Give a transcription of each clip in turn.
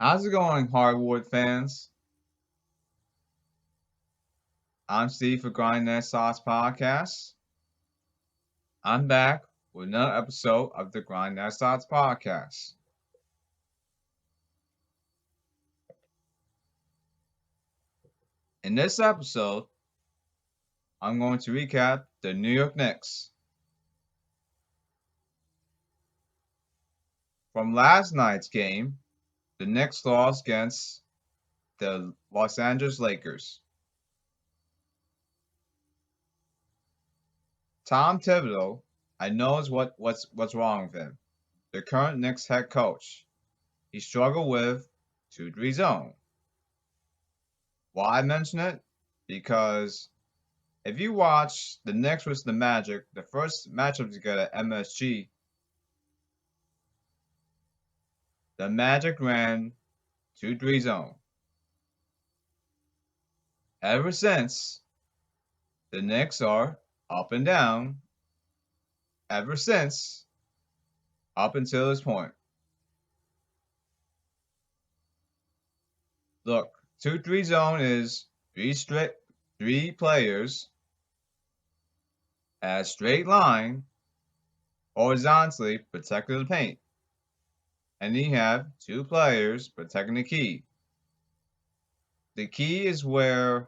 How's it going, hardwood fans? I'm Steve for Grind That Sauce Podcast. I'm back with another episode of the Grind That Sauce Podcast. In this episode, I'm going to recap the New York Knicks. From last night's game, the Knicks lost against the Los Angeles Lakers. Tom Thibodeaus, I know what's wrong with him. The current Knicks head coach. He struggled with 2-3 zone. Why I mention it? Because if you watch the Knicks vs the Magic, the first matchup together at MSG, the Magic ran 2-3 zone. Ever since, the Knicks are up and down. Ever since, up until this point. Look, 2-3 zone is three players at a straight line horizontally protecting the paint. And then you have two players protecting the key. The key is where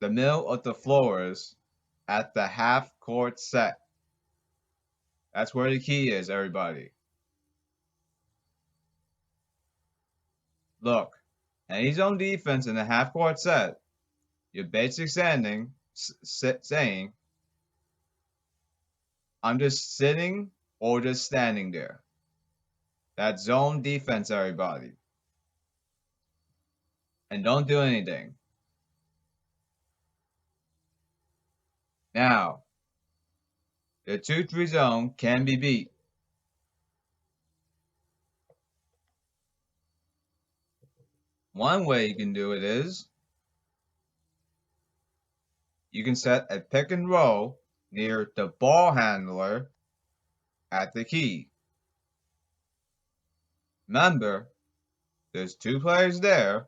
the middle of the floor is at the half court set. That's where the key is, everybody. Look, any zone defense in the half court set, you're basically saying, I'm just sitting or just standing there. That's zone defense, everybody. And don't do anything. Now, the 2-3 zone can be beat. One way you can do it is you can set a pick and roll near the ball handler at the key. Remember, there's two players there.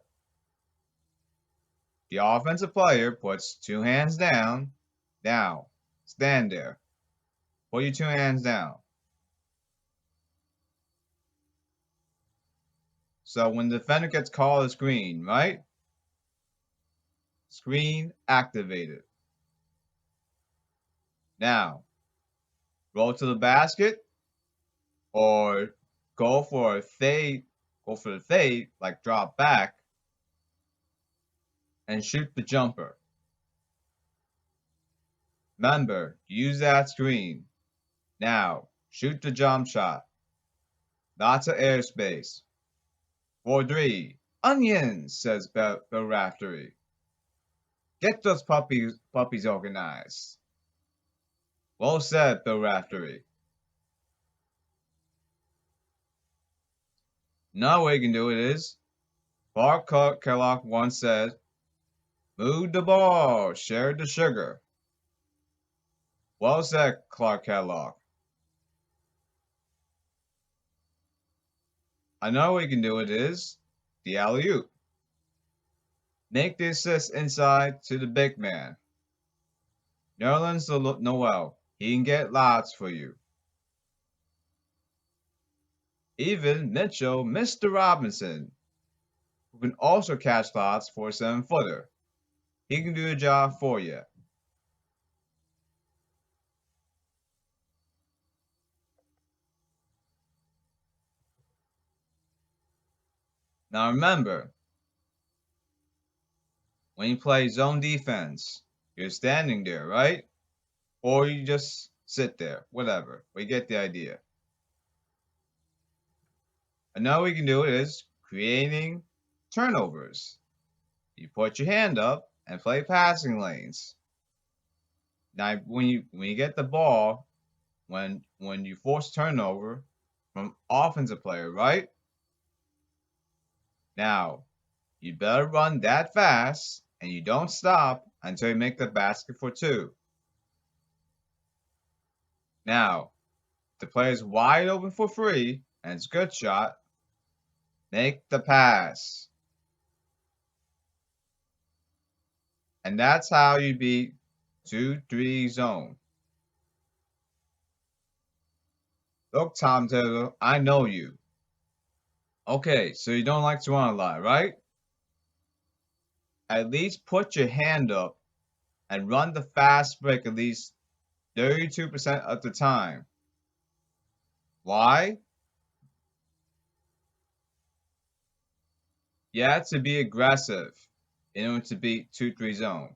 The offensive player puts two hands down. Now, stand there. Put your two hands down. So when the defender gets called a screen, right? Screen activated. Now, roll to the basket or go for the fade, like drop back and shoot the jumper. Remember, use that screen. Now, shoot the jump shot. Lots of airspace. 4-3. Onions, says Bill Raftery. Get those puppies organized. Well said, Bill Raftery. Another way you can do it is, Clark Kellogg once said, move the ball, share the sugar. Well said, Clark Kellogg. Another way you can do it is the alley-oop. Make the assist inside to the big man. Nerlens Noel, he can get lots for you. Even Mitchell, Mr. Robinson, who can also catch lots for a 7-footer. He can do the job for you. Now remember, when you play zone defense, you're standing there, right? Or you just sit there, whatever. We get the idea. Another way you can do it is creating turnovers. You put your hand up and play passing lanes. Now, when you get the ball, when you force turnover from offensive player, right? Now, you better run that fast and you don't stop until you make the basket for 2. Now, the player is wide open for free and it's a good shot. make the pass. And that's how you beat 2-3 zone. Look, Tom Thibodeaus, I know you. Okay, so you don't like to run a lot, right? At least put your hand up and run the fast break at least 32% of the time. Why? You have to be aggressive in order to beat 2-3 zone.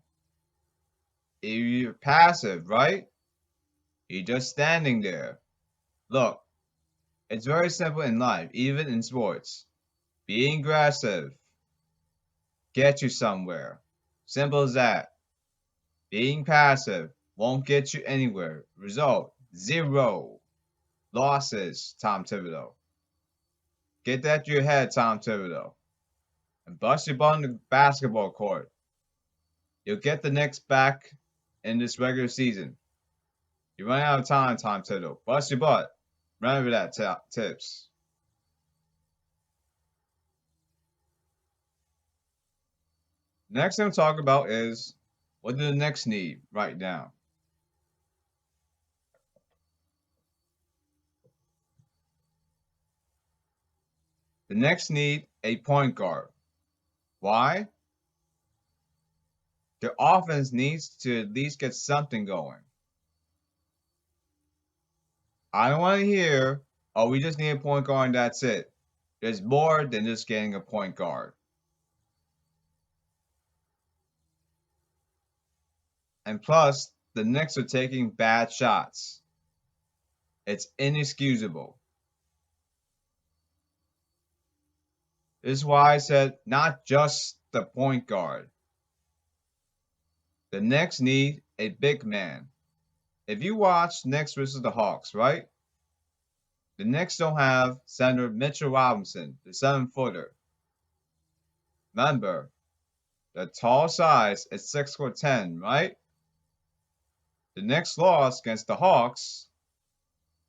If you're passive, right? You're just standing there. Look, it's very simple in life, even in sports. Being aggressive get you somewhere. Simple as that. Being passive won't get you anywhere. Result, 0 losses, Tom Thibodeaus. Get that to your head, Tom Thibodeaus. And bust your butt on the basketball court. You'll get the Knicks back in this regular season. You're running out of time, Tom Thibodeaus. Bust your butt. Remember that, Thibs. Next thing we'll talk about is what do the Knicks need right now? The Knicks need a point guard. Why? Their offense needs to at least get something going. I don't want to hear, oh, we just need a point guard and that's it. There's more than just getting a point guard. And plus, the Knicks are taking bad shots. It's inexcusable. This is why I said not just the point guard. The Knicks need a big man. If you watch Knicks versus the Hawks, right? The Knicks don't have center Mitchell Robinson, the 7-footer. Remember, the tall size is 6'10", right? The Knicks lost against the Hawks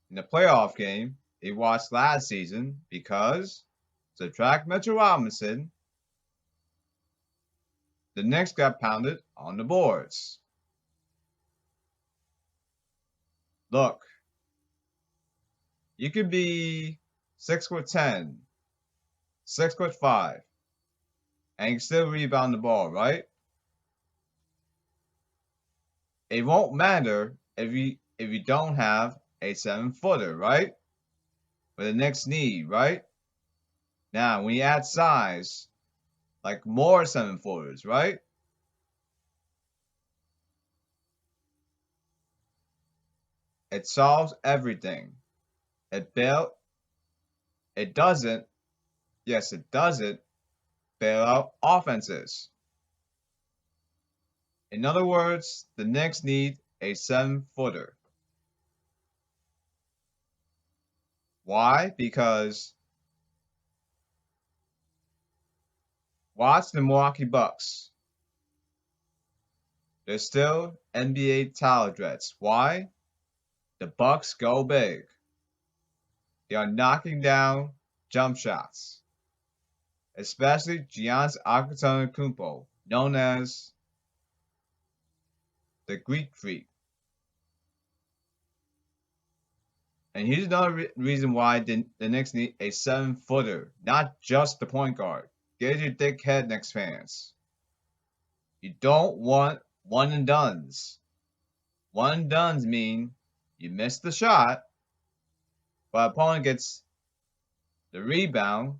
in the playoff game they watched last season because, subtract Mitchell Robinson, the Knicks got pounded on the boards. Look, you could be 6'10", 6'5", and you can still rebound the ball, right? It won't matter if you don't have a 7-footer, right? But the Knicks need, right? Now, when you add size, like more 7-footers, right? It solves everything. It doesn't, yes, it doesn't bail out offenses. In other words, the Knicks need a 7-footer. Why? Because watch the Milwaukee Bucks. They're still NBA title threats. Why? The Bucks go big. They are knocking down jump shots, especially Giannis Antetokounmpo, known as the Greek Freak. And here's another reason why the Knicks need a 7-footer, not just the point guard. Get your thick head, Knicks fans. You don't want one and dones. One and dones mean you miss the shot, but opponent gets the rebound,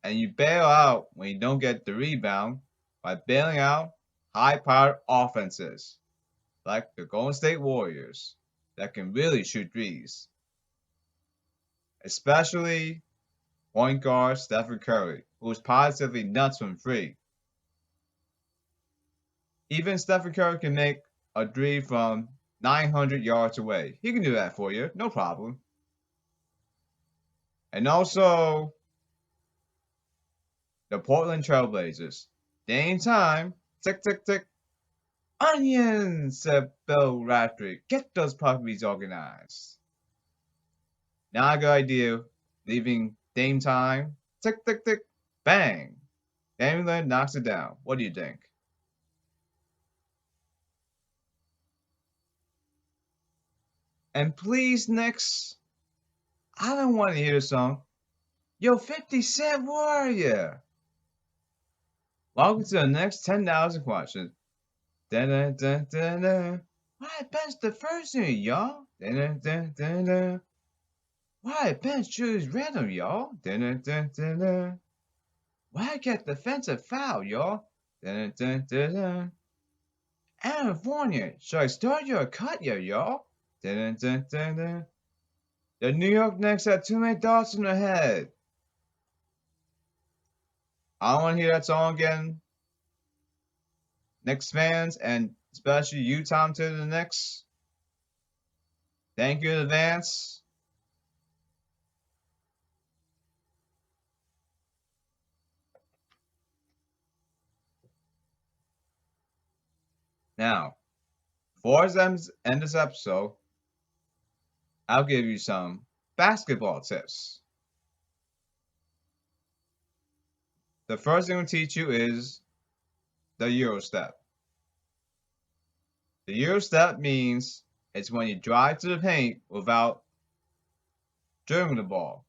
and you bail out when you don't get the rebound by bailing out high-powered offenses like the Golden State Warriors that can really shoot threes, especially point guard Stephen Curry, who is positively nuts from free. Even Stephen Curry can make a three from 900 yards away. He can do that for you, no problem. And also, the Portland Trailblazers. Game time. Tick, tick, tick. Onions, said Bill Raftery. Get those puppies organized. Not a good idea leaving Dame time. Tick, tick, tick. Bang. Damian Lillard knocks it down. What do you think? And please, Knicks, I don't want to hear the song. Yo, 50 Cent Warrior. Welcome to the next 10,000 questions. Da-da-da-da-da. Why bench the first thing, y'all? Da-da-da-da-da. Why bench choose random, y'all? Da-da-da-da-da. Why get defensive foul, y'all? Da-da-da-da-da. California, should I start your cut here, y'all? Da-da-da-da-da. The New York Knicks have too many thoughts in their head. I don't want to hear that song again. Knicks fans, and especially you, Tom Thibodeaus, the Knicks. Thank you in advance. Now, before I end this episode, I'll give you some basketball tips. The first thing I'll teach you is the Euro step. The Euro step means it's when you drive to the paint without dribbling the ball.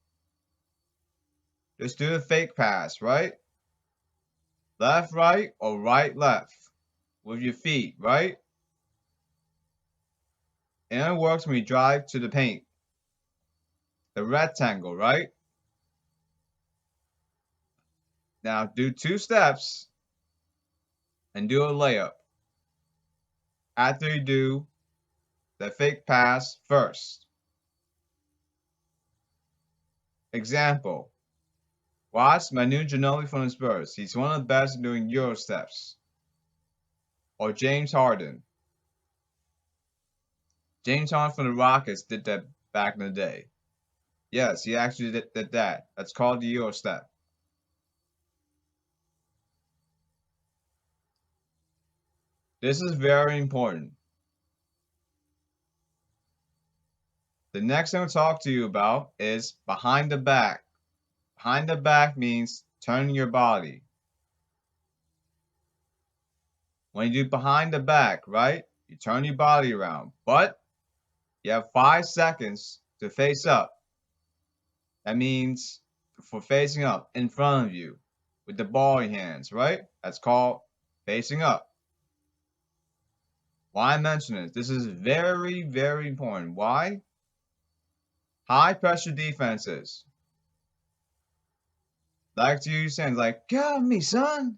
Just do the fake pass, right? Left, right, or right, left. With your feet, right? And it works when you drive to the paint. The rectangle, right? Now do 2 steps and do a layup. After you do the fake pass first. Example. Watch Manu Ginobili from the Spurs. He's one of the best at doing Euro steps. Or James Harden. James Harden from the Rockets did that back in the day. Yes, he actually did that. That's called the Euro step. This is very important. The next thing I'll talk to you about is behind the back. Behind the back means turning your body. When you do behind the back, right? You turn your body around, but you have 5 seconds to face up. That means for facing up in front of you with the ball in your hands, right? That's called facing up. Why I mention this? This is very, very important. Why? High pressure defenses like to use hands like, "Get me, son."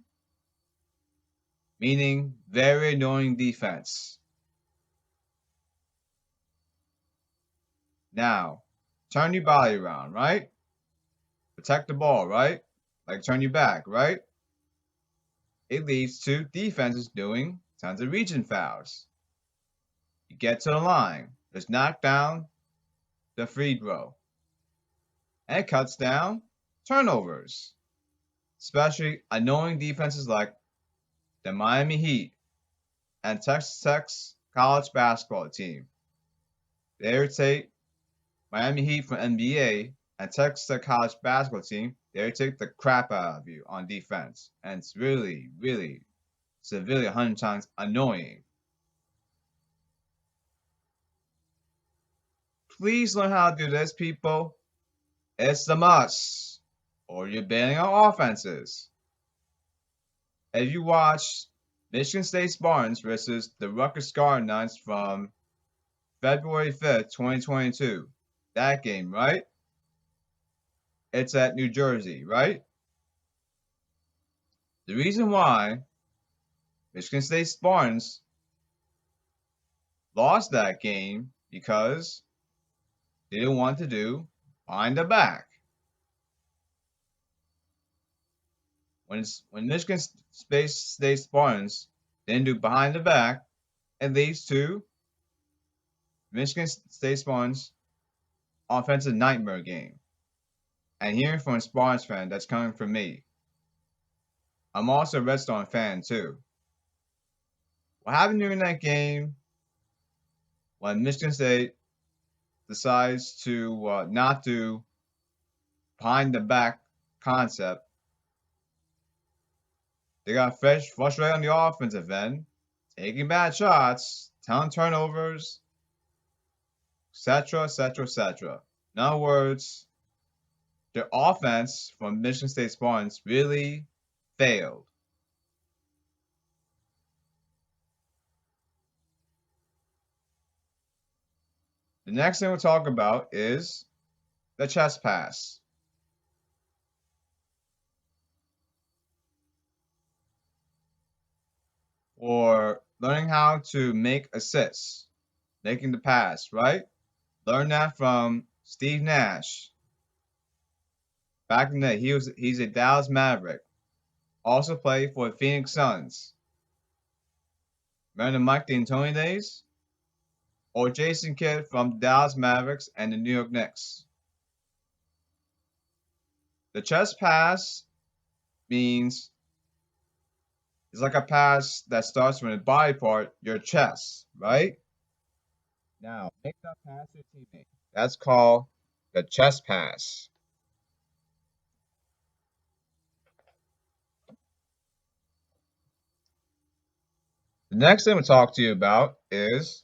Meaning very annoying defense. Now, turn your body around, right? Protect the ball, right? Like turn your back, right? It leads to defenses doing tons of region fouls. You get to the line, just knock down the free throw. And it cuts down turnovers. Especially annoying defenses like the Miami Heat and Texas Tech's college basketball team. They irritate Miami Heat from NBA and Texas Tech college basketball team. They irritate the crap out of you on defense. And it's really, really, severely 100 times annoying. Please learn how to do this, people. It's a must. Or you're bailing on offenses. If you watch Michigan State Spartans versus the Rutgers Scarlet Knights from February 5th, 2022, that game, right? It's at New Jersey, right? The reason why Michigan State Spartans lost that game because they didn't want to do behind the back. When Michigan State Spartans didn't do behind the back, it leads to Michigan State Spartans offensive nightmare game. And hearing from a Spartans fan, that's coming from me. I'm also a Redstone fan too. What happened during that game when Michigan State decides to not do behind the back concept. They got frustrated on the offensive end, taking bad shots, ton turnovers, etc., etc., etc. In other words, their offense from Michigan State Spartans really failed. The next thing we'll talk about is the chest pass. Or learning how to make assists, making the pass, right? Learn that from Steve Nash. Back in the day, he's a Dallas Maverick. Also played for the Phoenix Suns. Remember the Mike D'Antoni days? Or Jason Kidd from the Dallas Mavericks and the New York Knicks. The chest pass means it's like a pass that starts from the body part, your chest, right? Now, make that pass to your teammate. That's called the chest pass. The next thing we'll talk to you about is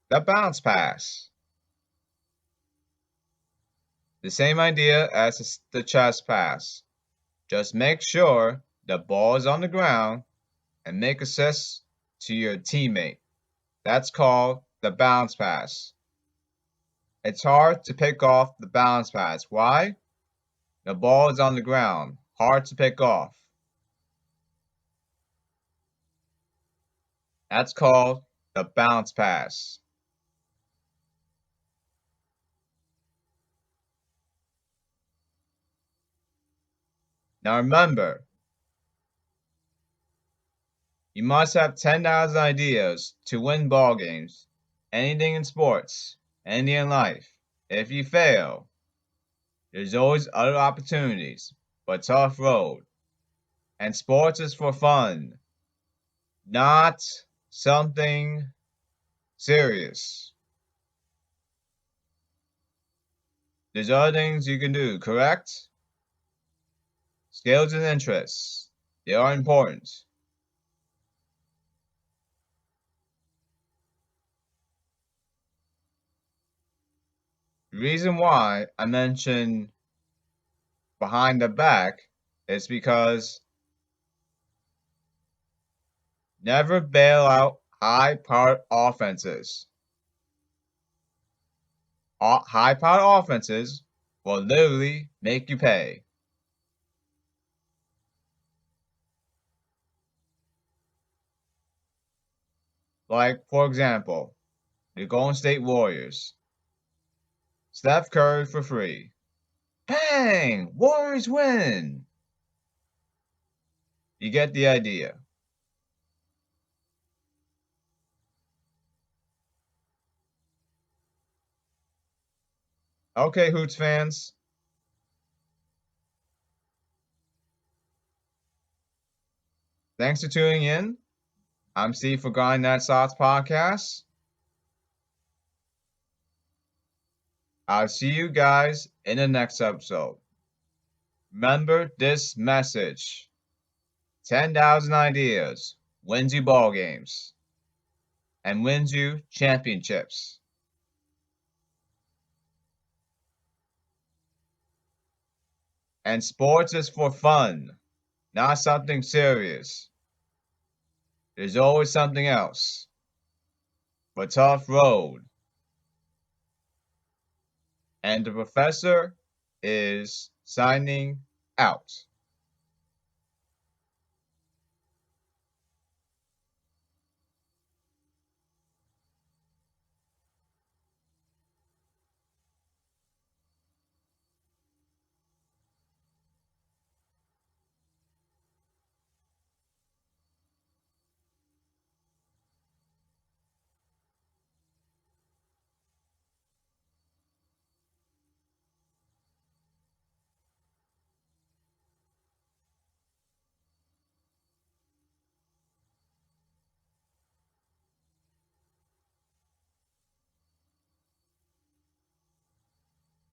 the bounce pass. The same idea as the chest pass. Just make sure the ball is on the ground and make assists to your teammate. That's called the bounce pass. It's hard to pick off the bounce pass. Why? The ball is on the ground. Hard to pick off. That's called the bounce pass. Now remember, you must have 10,000 ideas to win ball games. Anything in sports, anything in life. If you fail, there's always other opportunities, but tough road. And sports is for fun, not something serious. There's other things you can do, correct? Skills and interests, they are important. The reason why I mention behind the back is because never bail out high-powered offenses. High-powered offenses will literally make you pay. Like, for example, the Golden State Warriors. Steph Curry for free. Bang! Warriors win! You get the idea. Okay, Hoots fans. Thanks for tuning in. I'm Steve for Grind That Sauce Podcast. I'll see you guys in the next episode. Remember this message. 10,000 ideas wins you ball games and wins you championships. And sports is for fun, not something serious. There's always something else. But tough road. And the professor is signing out.